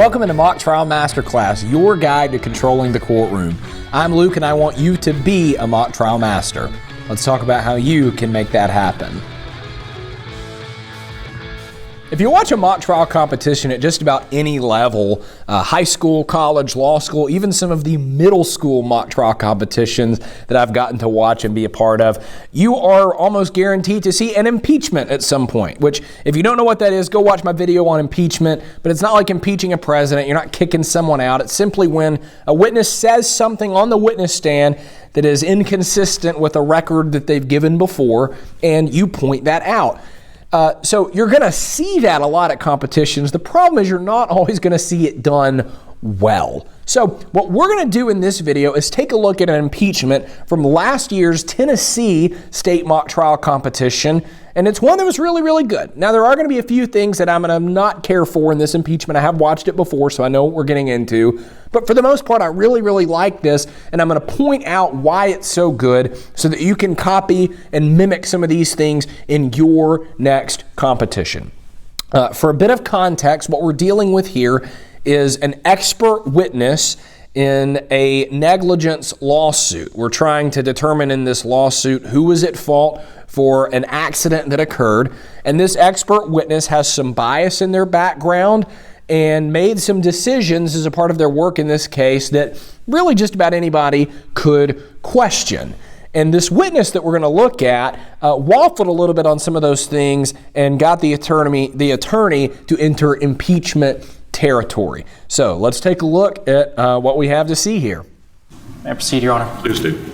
Welcome into Mock Trial Masterclass, your guide to controlling the courtroom. I'm Luke and I want you to be a mock trial master. Let's talk about how you can make that happen. If you watch a mock trial competition at just about any level, high school, college, law school, even some of the middle school mock trial competitions that I've gotten to watch and be a part of, you are almost guaranteed to see an impeachment at some point, which if you don't know what that is, go watch my video on impeachment, but it's not like impeaching a president. You're not kicking someone out. It's simply when a witness says something on the witness stand that is inconsistent with a record that they've given before, and you point that out. So you're going to see that a lot at competitions. The problem is you're not always going to see it done well. So what we're going to do in this video is take a look at an impeachment from last year's Tennessee state mock trial competition, and it's one that was really, really good. Now, there are going to be a few things that I'm going to not care for in this impeachment. I have watched it before, so I know what we're getting into. But for the most part, I really, really like this, and I'm going to point out why it's so good so that you can copy and mimic some of these things in your next competition. For a bit of context, what we're dealing with here is an expert witness in a negligence lawsuit. We're trying to determine in this lawsuit who was at fault for an accident that occurred, and this expert witness has some bias in their background and made some decisions as a part of their work in this case that really just about anybody could question. And this witness that we're going to look at waffled a little bit on some of those things and got the attorney to enter impeachment territory. So let's take a look at what we have to see here. May I proceed, Your Honor? Please do.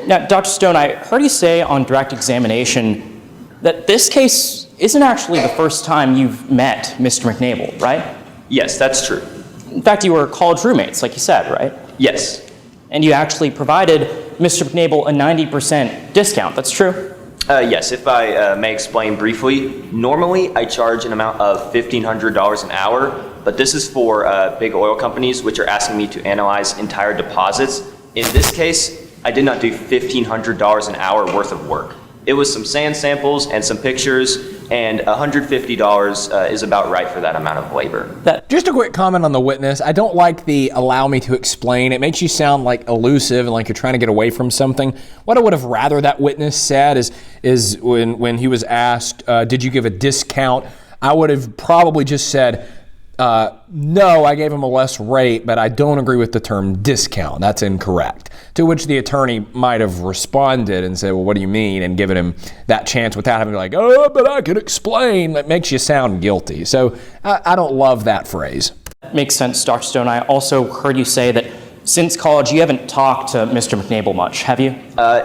Now, Dr. Stone, I heard you say on direct examination that this case isn't actually the first time you've met Mr. McNable, right? Yes, that's true. In fact, you were college roommates, like you said, right? Yes. And you actually provided Mr. McNable a 90% discount, that's true? Yes, if I may explain briefly. Normally, I charge an amount of $1,500 an hour, but this is for big oil companies which are asking me to analyze entire deposits. In this case, I did not do $1,500 an hour worth of work. It was some sand samples and some pictures, and $150 is about right for that amount of labor. Just a quick comment on the witness. I don't like the allow me to explain. It makes you sound like elusive and like you're trying to get away from something. What I would have rather that witness said is when he was asked, did you give a discount? I would have probably just said, no, I gave him a less rate, but I don't agree with the term discount. That's incorrect. To which the attorney might have responded and said, well, what do you mean? And given him that chance without having to be like, oh, but I could explain. That makes you sound guilty. So I don't love that phrase. Makes sense, Dr. Stone. I also heard you say that since college, you haven't talked to Mr. McNable much, have you?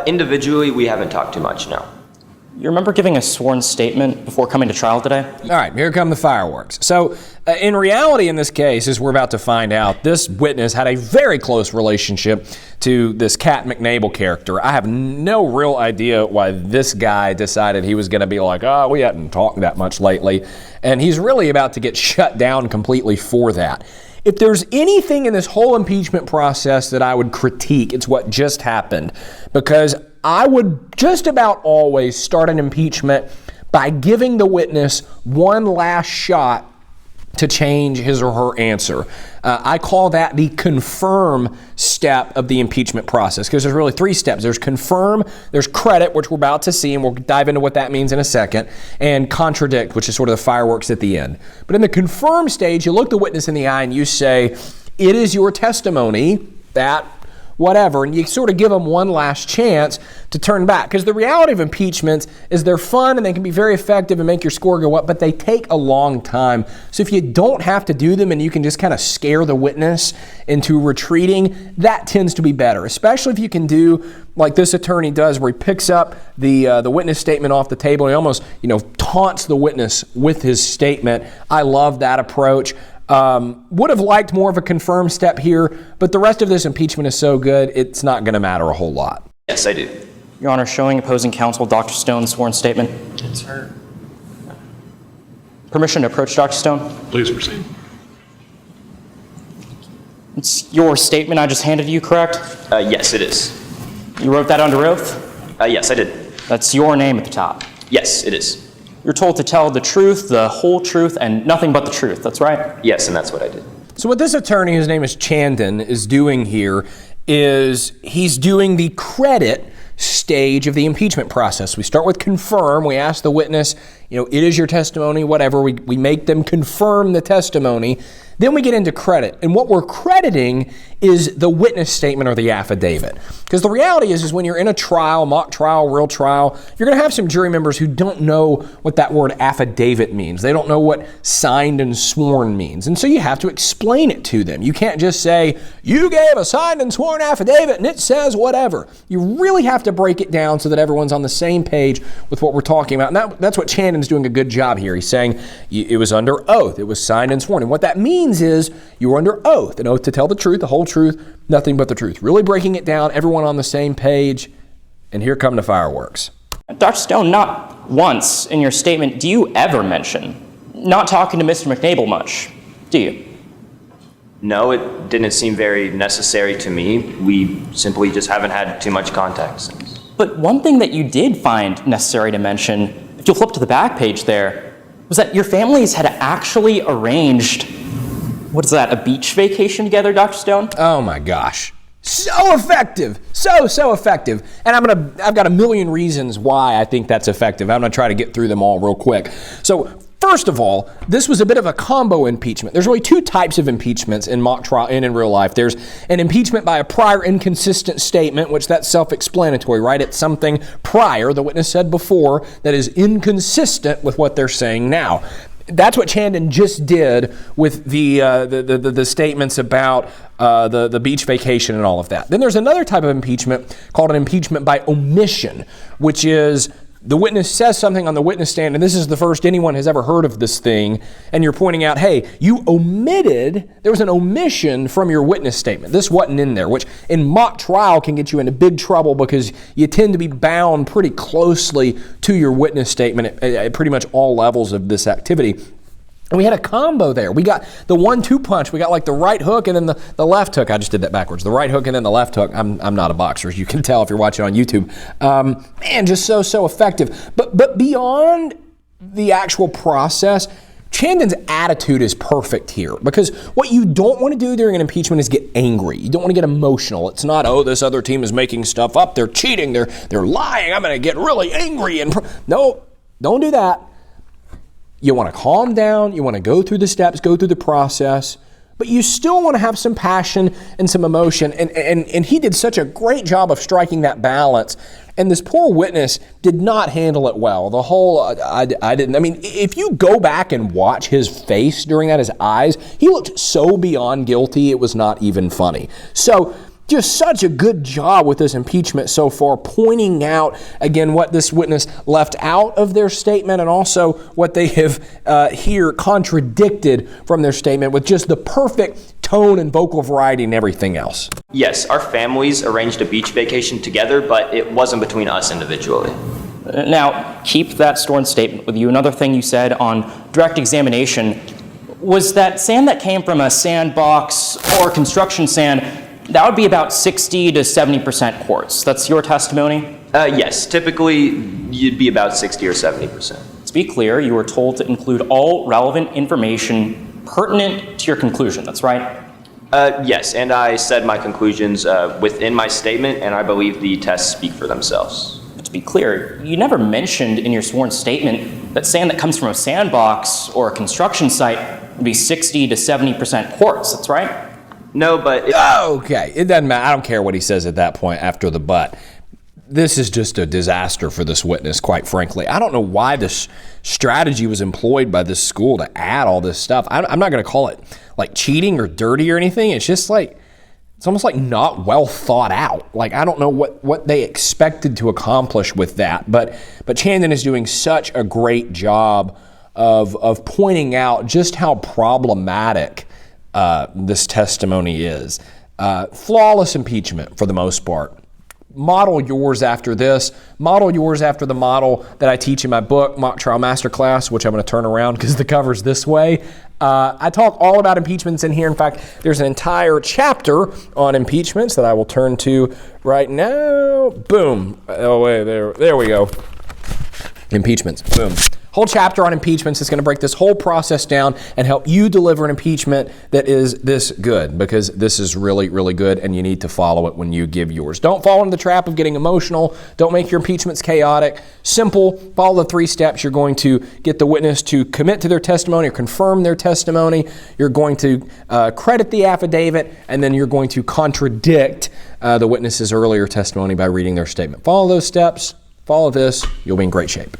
Individually, we haven't talked too much, no. You remember giving a sworn statement before coming to trial today? All right, here come the fireworks. So in reality in this case, as we're about to find out, this witness had a very close relationship to this Cat McNable character. I have no real idea why this guy decided he was going to be like, oh, we hadn't talked that much lately. And he's really about to get shut down completely for that. If there's anything in this whole impeachment process that I would critique, it's what just happened. Because I would just about always start an impeachment by giving the witness one last shot to change his or her answer. I call that the confirm step of the impeachment process, because there's really three steps. There's confirm, there's credit, which we're about to see, and we'll dive into what that means in a second, and contradict, which is sort of the fireworks at the end. But in the confirm stage, you look the witness in the eye and you say, it is your testimony that whatever, and you sort of give them one last chance to turn back. Because the reality of impeachments is they're fun and they can be very effective and make your score go up, but they take a long time. So if you don't have to do them and you can just kind of scare the witness into retreating, that tends to be better, especially if you can do like this attorney does, where he picks up the witness statement off the table and he almost taunts the witness with his statement. I love that approach. Would have liked more of a confirmed step here, but the rest of this impeachment is so good, it's not going to matter a whole lot. Yes, I do. Your Honor, showing opposing counsel Dr. Stone's sworn statement. Yes, sir. Permission to approach Dr. Stone? Please proceed. It's your statement I just handed you, correct? Yes, it is. You wrote that under oath? Yes, I did. That's your name at the top. Yes, it is. you're told to tell the truth, the whole truth, and nothing but the truth. That's right? Yes, and that's what I did. So what this attorney, his name is Chandon, is doing here is he's doing the credit stage of the impeachment process. We start with confirm. We ask the witness, it is your testimony, whatever. We make them confirm the testimony. Then we get into credit. And what we're crediting is the witness statement or the affidavit. Because the reality is when you're in a trial, mock trial, real trial, you're going to have some jury members who don't know what that word affidavit means. They don't know what signed and sworn means. And so you have to explain it to them. You can't just say, you gave a signed and sworn affidavit and it says whatever. You really have to break it down so that everyone's on the same page with what we're talking about. And that's what Chandon's doing a good job here. He's saying it was under oath. It was signed and sworn. And what that means is you were under oath, an oath to tell the truth, the whole truth, nothing but the truth. Really breaking it down, everyone on the same page, and here come the fireworks. Dr. Stone, not once in your statement do you ever mention not talking to Mr. McNable much, do you? No, it didn't seem very necessary to me. We simply just haven't had too much contact since. But one thing that you did find necessary to mention, if you'll flip to the back page there, was that your families had actually arranged, what is that, a beach vacation together, Dr. Stone? Oh my gosh. So effective. So effective. And I've got a million reasons why I think that's effective. I'm going to try to get through them all real quick. So first of all, this was a bit of a combo impeachment. There's really two types of impeachments in mock trial and in real life. There's an impeachment by a prior inconsistent statement, which that's self-explanatory, right? It's something prior, the witness said before, that is inconsistent with what they're saying now. That's what Chandon just did with the statements about the beach vacation and all of that. Then there's another type of impeachment called an impeachment by omission, which is the witness says something on the witness stand, and this is the first anyone has ever heard of this thing, and you're pointing out, hey, there was an omission from your witness statement. This wasn't in there, which in mock trial can get you into big trouble because you tend to be bound pretty closely to your witness statement at pretty much all levels of this activity. And we had a combo there. We got the 1-2 punch. We got like the right hook and then the left hook. I just did that backwards. The right hook and then the left hook. I'm not a boxer, as you can tell if you're watching on YouTube. Man, just so effective. But beyond the actual process, Chandon's attitude is perfect here because what you don't want to do during an impeachment is get angry. You don't want to get emotional. It's not, this other team is making stuff up. They're cheating. They're lying. I'm going to get really angry. No, don't do that. You want to calm down, you want to go through the steps, go through the process, but you still want to have some passion and some emotion. And he did such a great job of striking that balance. And this poor witness did not handle it well. The whole, if you go back and watch his face during that, his eyes, he looked so beyond guilty, it was not even funny. So, just such a good job with this impeachment so far, pointing out, again, what this witness left out of their statement and also what they have here contradicted from their statement with just the perfect tone and vocal variety and everything else. Yes, our families arranged a beach vacation together, but it wasn't between us individually. Now, keep that sworn statement with you. Another thing you said on direct examination was that sand that came from a sandbox or construction sand, that would be about 60 to 70% quartz. That's your testimony? Yes, typically you'd be about 60 or 70%. To be clear, you were told to include all relevant information pertinent to your conclusion. That's right? Yes, and I said my conclusions within my statement, and I believe the tests speak for themselves. To be clear, you never mentioned in your sworn statement that sand that comes from a sandbox or a construction site would be 60 to 70% quartz. That's right? No, but... Okay, it doesn't matter. I don't care what he says at that point after the but. This is just a disaster for this witness, quite frankly. I don't know why this strategy was employed by this school to add all this stuff. I'm not going to call it like cheating or dirty or anything. It's just like, it's almost like not well thought out. Like, I don't know what they expected to accomplish with that. But Chandon is doing such a great job of pointing out just how problematic this testimony is. Flawless impeachment for the most part. Model yours after this. Model yours after the model that I teach in my book, Mock Trial Masterclass, which I'm going to turn around because the cover's this way. I talk all about impeachments in here. In fact, there's an entire chapter on impeachments that I will turn to right now. Boom. Oh, wait, there we go. Impeachments. Boom. whole chapter on impeachments. It's going to break this whole process down and help you deliver an impeachment that is this good, because this is really, really good, and you need to follow it when you give yours. Don't fall into the trap of getting emotional. Don't make your impeachments chaotic. Simple. Follow the 3 steps. You're going to get the witness to commit to their testimony or confirm their testimony. You're going to credit the affidavit, and then you're going to contradict the witness's earlier testimony by reading their statement. Follow those steps. Follow this. You'll be in great shape.